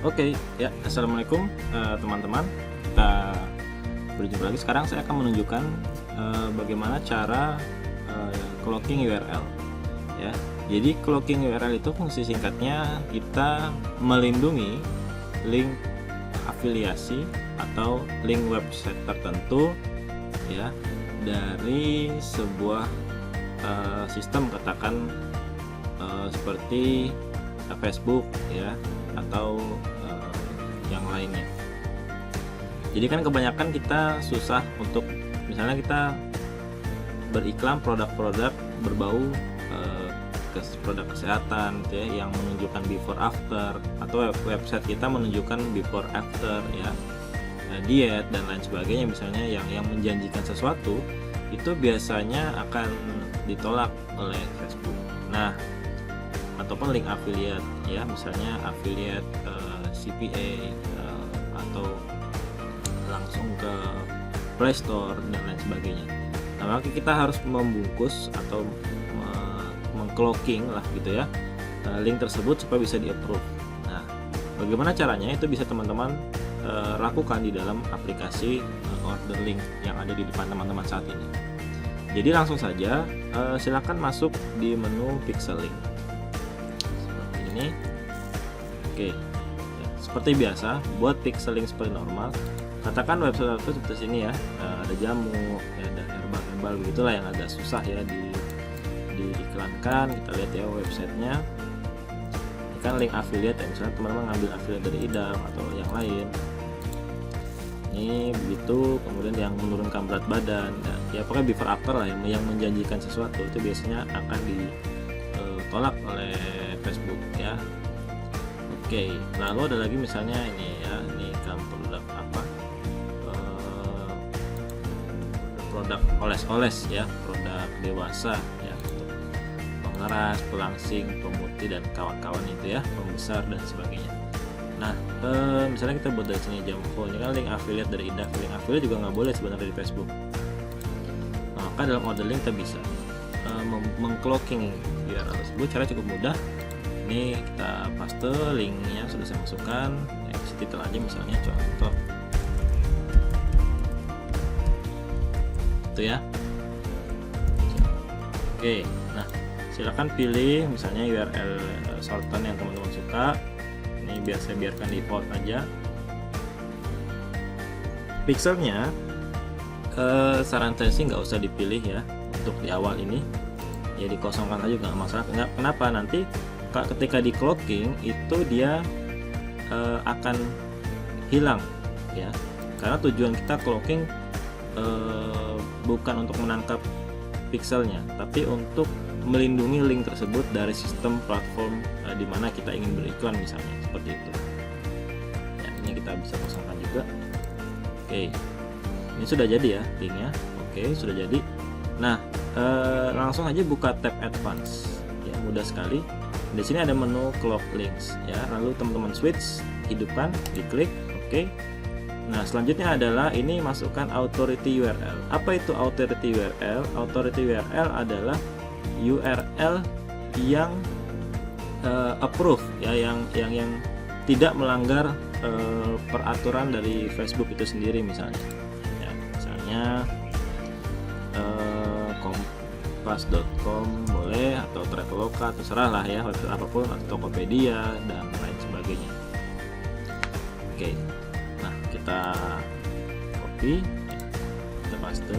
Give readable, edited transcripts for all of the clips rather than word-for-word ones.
Oke, ya, assalamualaikum teman-teman. Kita berjumpa lagi. Sekarang saya akan menunjukkan bagaimana cara cloaking URL. Ya, jadi cloaking URL itu fungsi singkatnya kita melindungi link afiliasi atau link website tertentu, ya, dari sebuah sistem, katakan seperti Facebook, ya, atau yang lainnya. Jadi kan kebanyakan kita susah untuk, misalnya kita beriklan produk-produk berbau produk kesehatan, ya, yang menunjukkan before after, atau website kita menunjukkan before after, ya, diet dan lain sebagainya, misalnya yang menjanjikan sesuatu, itu biasanya akan ditolak oleh Facebook. Nah, ataupun link affiliate, ya, misalnya affiliate CPA atau langsung ke Play Store dan lain sebagainya. Nah, maka kita harus membungkus atau mengcloaking lah gitu, ya, link tersebut supaya bisa di-approve. Nah, bagaimana caranya? Itu bisa teman-teman lakukan di dalam aplikasi order link yang ada di depan teman-teman saat ini. Jadi langsung saja silakan masuk di menu pixel link seperti ini. Oke, ya, seperti biasa buat pixel link seperti normal. Katakan website itu seperti sini, ya, ada jamu, ya, ada herbal begitulah yang agak susah, ya, diiklankan. Kita lihat, ya, websitenya. Ini kan link affiliate, ya, misalnya teman-teman ngambil affiliate dari Idam atau yang lain. Ini begitu, kemudian yang menurunkan berat badan, ya pokoknya before after lah, yang menjanjikan sesuatu, itu biasanya akan ditolak oleh Facebook, ya. Oke, lalu ada lagi misalnya ini, ya, ini kan produk apa, produk oles-oles, ya, produk dewasa, ya, untuk pengeras, pelangsing, pemutih dan kawan-kawan itu, ya, pembesar dan sebagainya. Nah, misalnya kita buat dari sini Jamfo, ini kan link affiliate dari Ida. Link affiliate juga nggak boleh sebenarnya di Facebook. Nah, maka dalam order link kita bisa mengcloaking URL tersebut. Cara cukup mudah. Ini kita paste linknya, sudah saya masukkan. Ya, kasih titel aja misalnya contoh. Itu, ya. Oke, nah silakan pilih misalnya URL shorten yang teman-teman suka. Ini biar saya biarkan default aja. Pixelnya saran saya sih nggak usah dipilih, ya, untuk di awal ini, ya, dikosongkan aja nggak masalah. Kenapa? Nanti ketika di cloaking itu dia akan hilang, ya, karena tujuan kita cloaking bukan untuk menangkap pixelnya, tapi untuk melindungi link tersebut dari sistem platform di mana kita ingin beriklan, misalnya seperti itu. Ya, ini kita bisa kosongkan juga. Oke, ini sudah jadi, ya, linknya. Oke, sudah jadi. Nah, langsung aja buka tab advance, ya, mudah sekali. Di sini ada menu cloak links, ya, lalu teman-teman switch, hidupkan, diklik. Oke. Nah, selanjutnya adalah ini masukkan authority URL. Apa itu authority URL? Authority URL adalah URL yang approve, ya, yang tidak melanggar peraturan dari Facebook itu sendiri, misalnya, ya, misalnya kompas.com boleh, atau Traveloka, terserah lah, ya, website apapun, atau Tokopedia dan lain sebagainya. Oke, nah kita copy, ya, kita paste,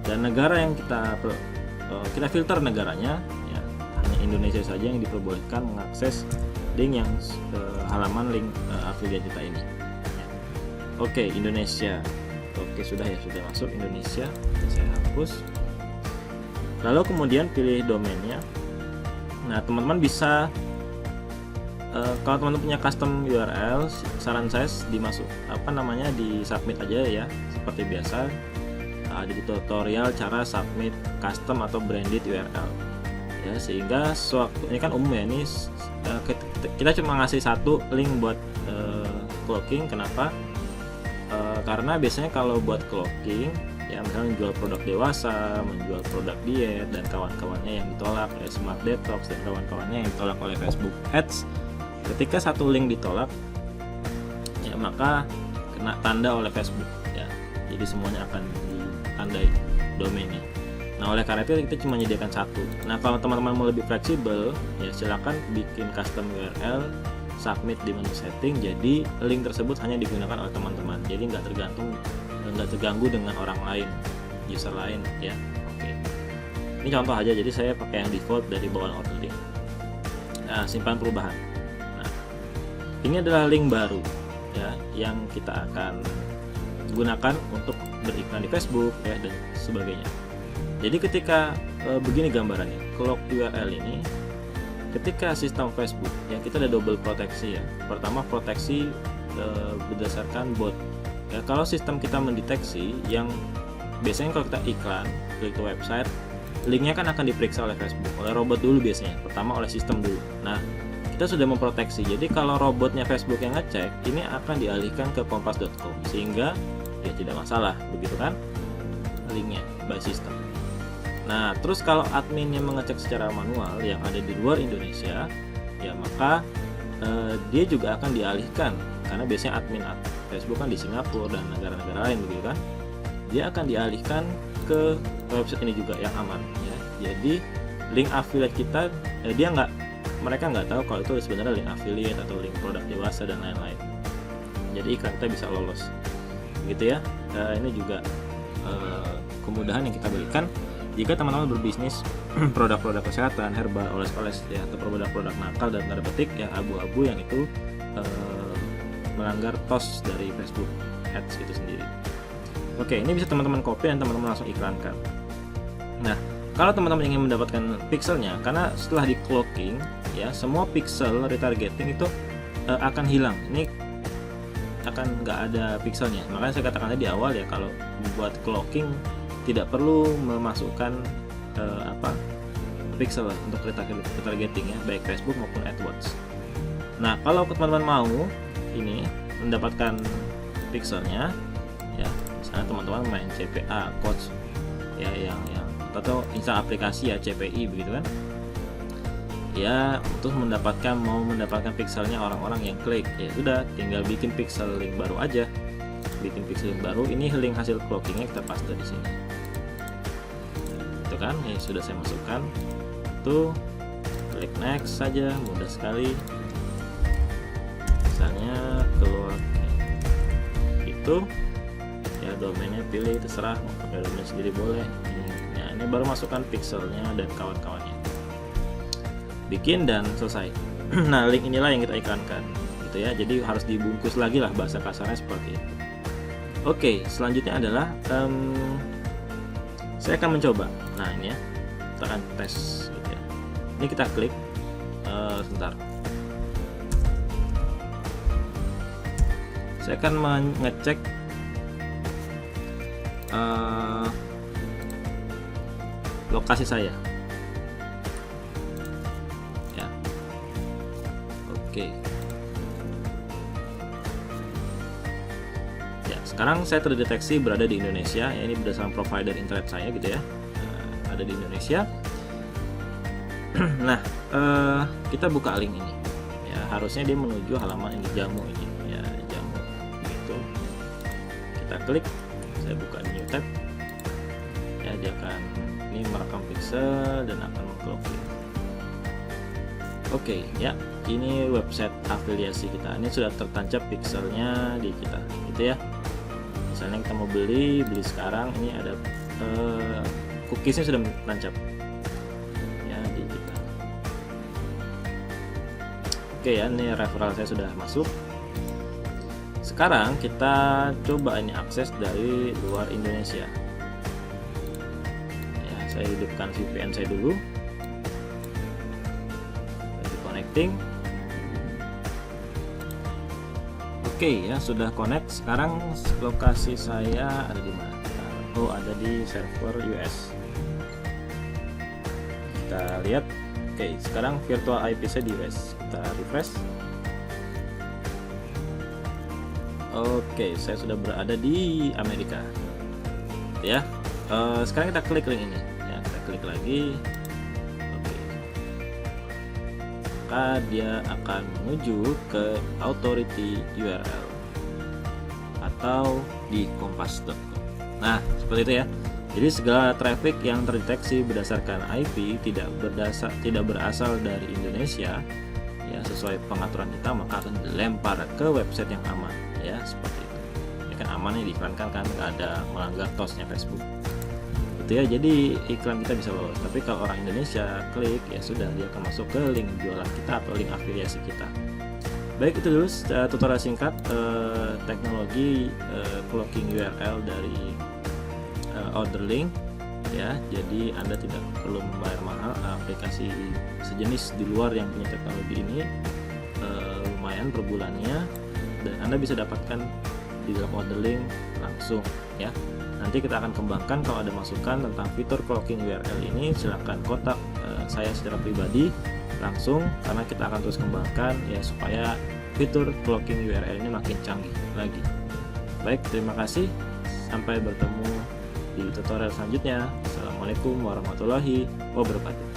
dan negara yang kita filter negaranya, ya, hanya Indonesia saja yang diperbolehkan mengakses link yang halaman link affiliate kita ini, ya. Oke, Indonesia. Oke, sudah, ya, sudah masuk Indonesia. Saya hapus. Lalu kemudian pilih domainnya. Nah, teman-teman bisa kalau teman-teman punya custom URL, saran saya di submit aja, ya, seperti biasa. Ada di tutorial cara submit custom atau branded URL, ya, sehingga ini kan umum, ya, ini kita cuma ngasih satu link buat cloaking. Kenapa? Karena biasanya kalau buat cloaking, ya, misalnya menjual produk dewasa, menjual produk diet dan kawan-kawannya yang ditolak, ya, Smart Detox dan kawan-kawannya yang ditolak oleh Facebook Ads. Ketika satu link ditolak, ya maka kena tanda oleh Facebook ya. Jadi semuanya akan ditandai domainnya. Nah, oleh karena itu kita cuma menyediakan satu. Nah, kalau teman-teman mau lebih fleksibel, ya silakan bikin custom URL, submit di menu setting. Jadi link tersebut hanya digunakan oleh teman-teman. Jadi nggak terganggu dengan orang lain, user lain ya. Oke. Ini contoh aja. Jadi saya pakai yang default dari bawaan order link. Nah, simpan perubahan. Nah, ini adalah link baru ya yang kita akan gunakan untuk beriklan di Facebook ya dan sebagainya. Jadi ketika begini gambarannya, cloak URL ini, ketika sistem Facebook ya kita ada double proteksi ya. Pertama proteksi berdasarkan bot. Ya, kalau sistem kita mendeteksi yang biasanya kalau kita iklan klik ke website, linknya kan akan diperiksa oleh Facebook, oleh robot dulu biasanya. Pertama oleh sistem dulu. Nah, kita sudah memproteksi. Jadi kalau robotnya Facebook yang ngecek, ini akan dialihkan ke kompas.com sehingga ya tidak masalah, begitu kan? Linknya by system. Nah, terus kalau adminnya mengecek secara manual yang ada di luar Indonesia, ya maka dia juga akan dialihkan karena biasanya admin Facebook kan di Singapura dan negara-negara lain begitu kan. Dia akan dialihkan ke website ini juga yang aman ya. Jadi link affiliate kita mereka nggak tahu kalau itu sebenarnya link affiliate atau link produk dewasa dan lain-lain. Jadi iklan kita bisa lolos. Begitu ya. Ini juga kemudahan yang kita berikan jika teman-teman berbisnis produk-produk kesehatan, herbal, oles-oles ya, atau produk-produk nakal dan tanda petik yang abu-abu yang itu melanggar TOS dari Facebook Ads itu sendiri. Oke, ini bisa teman-teman copy dan teman-teman langsung iklankan. Nah, kalau teman-teman ingin mendapatkan pixelnya, karena setelah di cloaking ya, semua pixel retargeting itu akan hilang. Ini akan nggak ada pixelnya. Makanya saya katakan tadi di awal ya, kalau membuat cloaking tidak perlu memasukkan pixel untuk retargeting ya, baik Facebook maupun AdWords. Nah, kalau teman-teman mau ini mendapatkan pixelnya ya, misalnya teman-teman main CPA coach ya yang atau install aplikasi ya CPI begitu kan ya, untuk mau mendapatkan pixelnya orang-orang yang klik, ya sudah tinggal bikin pixel link baru aja. Bikin pixel link baru, ini link hasil cloakingnya kita paste di sini. Itu kan, ya sudah saya masukkan. Itu klik next saja, mudah sekali. Misalnya keluar itu ya, domainnya pilih, terserah mau pakai domain sendiri boleh. Nah, ini baru masukkan pixelnya dan kawan-kawannya. Bikin dan selesai. Nah, link inilah yang kita iklankan gitu ya. Jadi harus dibungkus lagi lah, bahasa kasarnya seperti itu. Oke, selanjutnya adalah saya akan mencoba. Nah, ini ya, kita akan tes gitu ya. Ini kita klik sebentar. Saya akan mengecek lokasi saya. Ya. Oke. Ya, sekarang saya terdeteksi berada di Indonesia. Ya, ini berdasarkan provider internet saya gitu ya. Ada di Indonesia. Nah, kita buka link ini. Ya, harusnya dia menuju halaman ini, Jamu ini. Ya, Jamu gitu. Kita klik, saya buka new tab. Ya, dia akan ini merekam pixel dan akan mengcloaking. Oke, ya, ini website afiliasi kita. Ini sudah tertancap pixelnya di kita, gitu ya. Misalnya kita mau beli sekarang, ini ada cookiesnya sudah tancap ya di kita. Oke ya, ini referral saya sudah masuk. Sekarang kita coba ini akses dari luar Indonesia. Ya, saya hidupkan VPN saya dulu. Connecting. Oke ya, sudah connect. Sekarang lokasi saya ada di mana? Oh, ada di server US. Kita lihat. Oke, sekarang virtual IP saya di US. Kita refresh. Oke, saya sudah berada di Amerika. Ya. Sekarang kita klik link ini. Ya, kita klik lagi. Oke. Maka dia akan menuju ke authority URL. atau di kompas.com. Nah, seperti itu ya. Jadi segala traffic yang terdeteksi berdasarkan IP tidak berasal dari Indonesia ya, sesuai pengaturan kita, maka akan dilempar ke website yang aman ya, seperti itu. Ini kan aman ya, diiklankan kan, nggak ada melanggar TOS-nya Facebook. Gitu ya, jadi iklan kita bisa lolos. Tapi kalau orang Indonesia klik ya sudah, dia akan masuk ke link jualan kita atau link afiliasi kita. Baik, itu dulu tutorial singkat teknologi cloaking URL dari Orderlink ya. Jadi Anda tidak perlu membayar mahal, aplikasi sejenis di luar yang punya teknologi ini lumayan per bulannya, dan Anda bisa dapatkan di dalam Orderlink langsung ya. Nanti kita akan kembangkan. Kalau ada masukan tentang fitur cloaking URL ini, silahkan kontak saya secara pribadi langsung, karena kita akan terus kembangkan ya, supaya fitur cloaking URL ini makin canggih lagi. Baik, terima kasih, sampai bertemu di tutorial selanjutnya. Assalamualaikum warahmatullahi wabarakatuh.